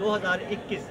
2021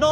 9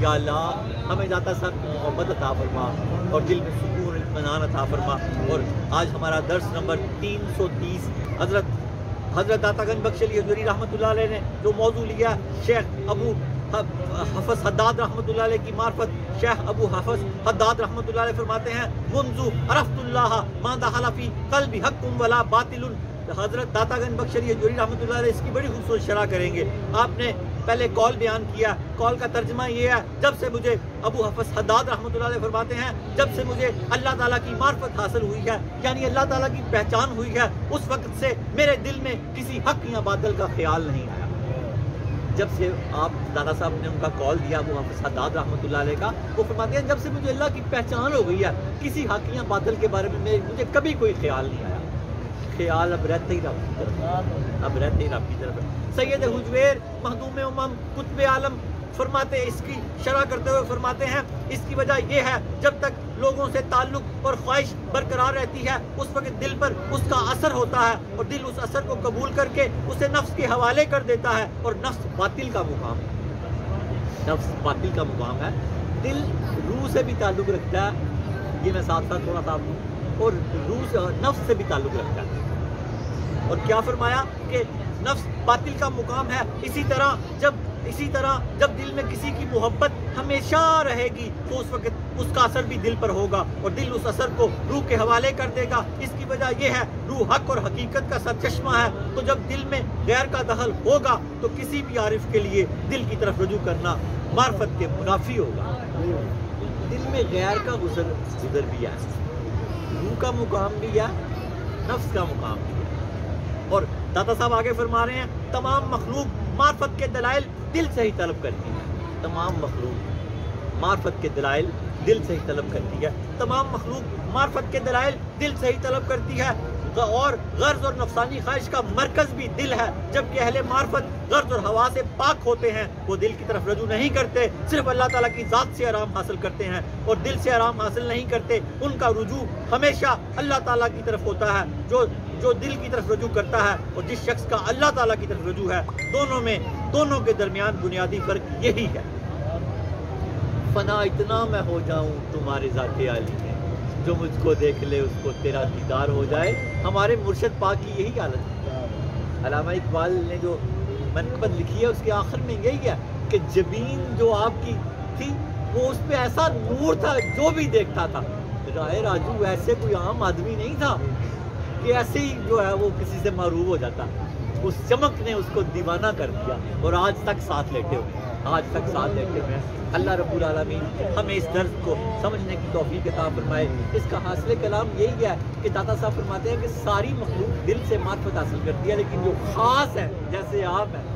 یا اللہ ہمیں داتا صاحب کی محبت عطا فرما اور دل میں سکون اطمینان عطا فرما. اور آج ہمارا درس نمبر 330 حضرت داتا گنج بخش علی حضوری رحمۃ اللہ علیہ نے جو موضوع لیا شیخ ابو حفظ حداد رحمۃ اللہ علیہ کی معرفت. شیخ ابو حفظ حداد رحمۃ اللہ علیہ فرماتے ہیں منذ عرفت اللہ ما دخل فی قلبی حق ولا باطل. حضرت داتا گنج بخش علی حضوری رحمۃ اللہ علیہ اس کی بڑی خوبصورت شرح کریں گے. آپ نے پہلے قول بیان کیا, قول کا ترجمہ یہ ہے جب سے مجھے ابو حفظ حداد رحمۃ اللہ علیہ فرماتے ہیں جب سے مجھے اللہ تعالیٰ کی معرفت حاصل ہوئی ہے, یعنی اللہ تعالیٰ کی پہچان ہوئی ہے, اس وقت سے میرے دل میں کسی حق یا باطل کا خیال نہیں آیا. جب سے آپ دادا صاحب نے ان کا کال دیا ابو حفظ حداد رحمۃ اللہ علیہ کا, وہ فرماتے ہیں جب سے مجھے اللہ کی پہچان ہو گئی ہے کسی حق یا باطل کے بارے میں مجھے کبھی کوئی خیال نہیں آیا. خیال اب رہتے ہی رب کی طرف, اب رہتے ہی رب کی طرف. سید حجویر مخدوم امم قطب عالم فرماتے ہیں, اس کی شرح کرتے ہوئے فرماتے ہیں اس کی وجہ یہ ہے جب تک لوگوں سے تعلق اور خواہش برقرار رہتی ہے اس وقت دل پر اس کا اثر ہوتا ہے اور دل اس اثر کو قبول کر کے اسے نفس کے حوالے کر دیتا ہے اور نفس باطل کا مقام ہے. نفس باطل کا مقام ہے. دل روح سے بھی تعلق رکھتا ہے, یہ میں ساتھ ساتھ تھوڑا سا اور روح سے نفس سے بھی تعلق رکھتا ہے. اور کیا فرمایا کہ نفس باطل کا مقام ہے. اسی طرح جب دل میں کسی کی محبت ہمیشہ رہے گی تو اس وقت اس کا اثر بھی دل پر ہوگا اور دل اس اثر کو روح کے حوالے کر دے گا. اس کی وجہ یہ ہے روح حق اور حقیقت کا سرچشمہ ہے, تو جب دل میں غیر کا دخل ہوگا تو کسی بھی عارف کے لیے دل کی طرف رجوع کرنا معرفت کے منافی ہوگا. دل میں غیر کا گزر بھی ہے, روح کا مقام بھی ہے, نفس کا مقام بھی ہے. اور داتا صاحب آگے فرما رہے ہیں تمام مخلوق معرفت کے دلائل دل سے ہی طلب کرتی ہے. تمام مخلوق معرفت کے دلائل دل سے ہی طلب کرتی ہے. تمام مخلوق معرفت کے دلائل دل سے ہی طلب کرتی ہے. اور غرض اور نفسانی خواہش کا مرکز بھی دل ہے, جبکہ اہل معرفت غرض اور ہوا سے پاک ہوتے ہیں. وہ دل کی طرف رجوع نہیں کرتے, صرف اللہ تعالیٰ کی ذات سے آرام حاصل کرتے ہیں اور دل سے آرام حاصل نہیں کرتے. ان کا رجوع ہمیشہ اللہ تعالیٰ کی طرف ہوتا ہے. جو دل کی طرف رجوع کرتا ہے اور جس شخص کا اللہ تعالیٰ کی طرف رجوع ہے, دونوں کے درمیان بنیادی فرق یہی ہے. فنا اتنا میں ہو جاؤں تمہارے ذات عالی میں, جو مجھ کو دیکھ لے اس کو تیرا دیدار ہو جائے. ہمارے مرشد پاک کی یہی حالت ہے. علامہ اقبال نے جو منقبت لکھی ہے اس کے آخر میں یہی ہے کہ جبین جو آپ کی تھی وہ اس پہ ایسا نور تھا جو بھی دیکھتا تھا. رائے راجو ایسے کوئی عام آدمی نہیں تھا کہ ایسے ہی جو ہے وہ کسی سے محروم ہو جاتا. اس چمک نے اس کو دیوانہ کر دیا اور آج تک ساتھ لیتے ہوئے. اللہ رب العالمین ہمیں اس درد کو سمجھنے کی توفیق عطا فرمائے. اس کا حاصل کلام یہی ہے کہ داتا صاحب فرماتے ہیں کہ ساری مخلوق دل سے معرفت حاصل کرتی ہے, لیکن جو خاص ہے جیسے آپ ہیں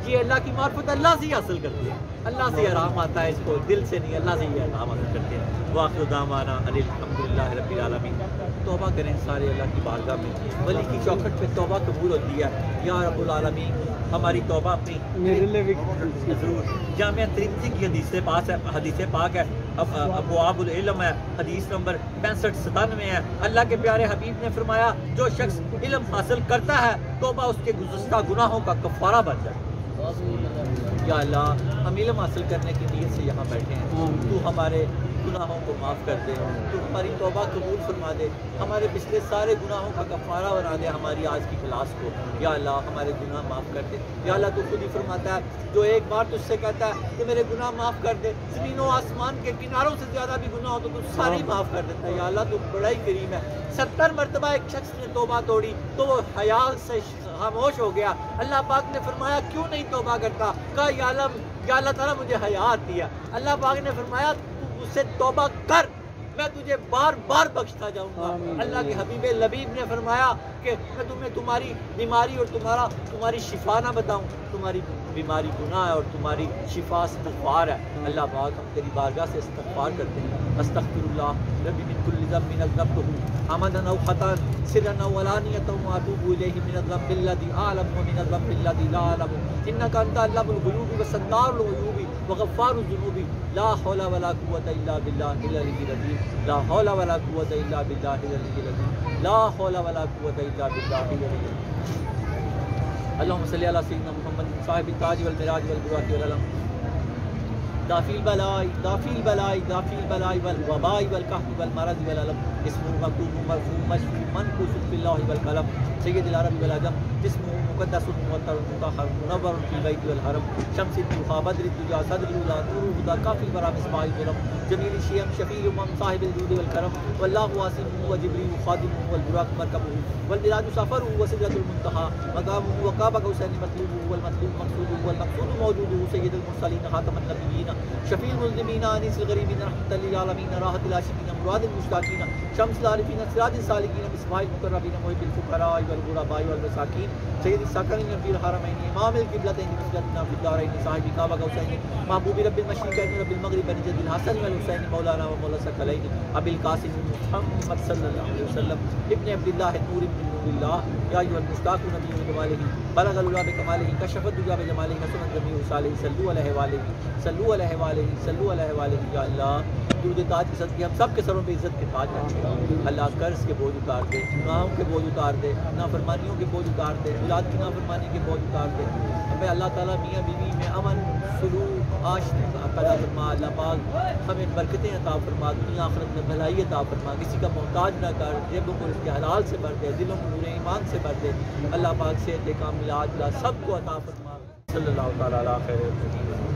یہ اللہ کی معرفت اللہ سے ہی حاصل کرتی ہے. اللہ سے آرام آتا ہے, اس کو دل سے نہیں, اللہ سے ہی آرام حاصل کرتے ہیں. وآخر دعوانا الحمدللہ رب العالمین. توبہ کریں سارے اللہ کی بارگاہ میں. ولی کی چوکھٹ پہ توبہ قبول ہوتی ہے. یا رب العالمین ہماری توبہ اپنی ضرور. جامعہ ترمذی کی حدیث پاک ہے, ابواب العلم ہے, حدیث نمبر 65-97 ہے. اللہ کے پیارے حبیب نے فرمایا جو شخص علم حاصل کرتا ہے توبہ اس کے گزشتہ گناہوں کا کفارہ بن جائے. یا اللہ ہم علم حاصل کرنے کی نیت سے یہاں بیٹھے ہیں, تو ہمارے گناہوں کو معاف کر دے, تو ہماری توبہ قبول فرما دے, ہمارے پچھلے سارے گناہوں کا کفارہ بنا دے ہماری آج کی کلاس کو. یا اللہ ہمارے گناہ معاف کر دے. یا اللہ تو خود ہی فرماتا ہے جو ایک بار تجھ سے کہتا ہے کہ میرے گناہ معاف کر دے, زمین و آسمان کے کناروں سے زیادہ بھی گناہ ہو تو تجھ سارے ہی معاف کر دیتا ہے. یا اللہ تو بڑا ہی کریم ہے. 70 مرتبہ ایک شخص نے توبہ توڑی تو وہ حیا سے خاموش ہو گیا. اللہ پاک نے فرمایا کیوں نہیں توبہ کرتا؟ کہا یا اللہ تعالیٰ مجھے حیا آتی ہے. اللہ پاک نے فرمایا تو اس سے توبہ کر, میں تجھے بار بار بخشتا جاؤں گا. اللہ کے حبیب لبیب نے فرمایا کہ میں تمہیں تمہاری بیماری اور تمہاری شفا نہ بتاؤں. تمہاری بیماری گناہ ہے اور تمہاری شفا استغفار ہے. اللہ پاک ہم تیری بارگاہ سے استغفار کرتے ہیں. استغفر اللہ ربی من کل ذنب اذنبته عمدا او خطا سرا او علانیة واتوب الیہ من الذنب الذی اعلم ومن الذنب الذی لا اعلم انک انت علام الغیوب وستار العیوب وغفار الذنوب لا حول ولا قوة الا باللہ العلی العظیم. لا حول ولا قوة الا باللہ العلی العظیم. لا حول ولا قوة الا باللہ العلی العظیم. اللہم صلی علی سیدنا محمد صاحب التاج والمراج والبراق والعلم دافی البلاء دافی البلاء دافی البلاء والوباء والقحط والمرض والألم اسمه مكتوب مرفوع مشفوع منقوص في اللوح والقلم سید العرب والعجم اسمه مقدس موتر مطهر منور في البيت والحرم شمس الضحى بدر الدجى صدر الهدى نور الهدى كافي الورى مصباح الظلم جميل الشيم شفيع الامم صاحب الجود والكرم والله واسمه وجبريل خادمه والبراق مركبه والبلاد سفره وسدرة المنتهى مقامه وقاب قوسين مطلوبه والمطلوب مقصوده والمقصود موجوده سيد المرسلين خاتم النبيين شفيع المذنبين انيس الغريبين رحمة للعالمين راحة العاشقين مراد المشتاقين شمس العارفين سراج السالكين مصباح المقربين محب الفقراء والغرباء والمساكين سيد الساكنين في الحرمين امام القبلتين مسجدنا في الدارين صاحب قاب قوسين محبوب رب المشرقين رب المغرب نجد الحسن والحسين مولانا ومولا الثقلين ابي القاسم محمد صلى الله عليه وسلم ابن عبد الله النور ابن نور الله يا ايها المشتاق نبي جماله بلغ العلا بكماله كشف الدجى بجماله حسن جميع صالح صلوا عليه واليه صلوا عليه واليه صلوا عليه واليه یا اللہ درود تاج کے صدقے ہم سب کے سروں پہ عزت کے تاج رکھے اللہ قرض کے بوجھ اتار دے گناہوں کے بوجھ اتار دے نافرمانیوں کے بوجھ اتار دے اولاد کی نافرمانی کے بوجھ اتار دے ہمیں اللہ تعالیٰ میاں بیوی میں امن سلوک عاشق پیدا فرما اللہ پاک ہمیں برکتیں عطا فرما دنیا آخرت میں بھلائی عطا فرما کسی کا محتاج نہ کر جیبوں کو اس کے حلال سے بھر دے دلوں کو نور ایمان سے بھر دے اللہ پاک صحت کاملہ عاجلہ سب کو عطا فرما صلی اللہ تعالیٰ علیہ خیر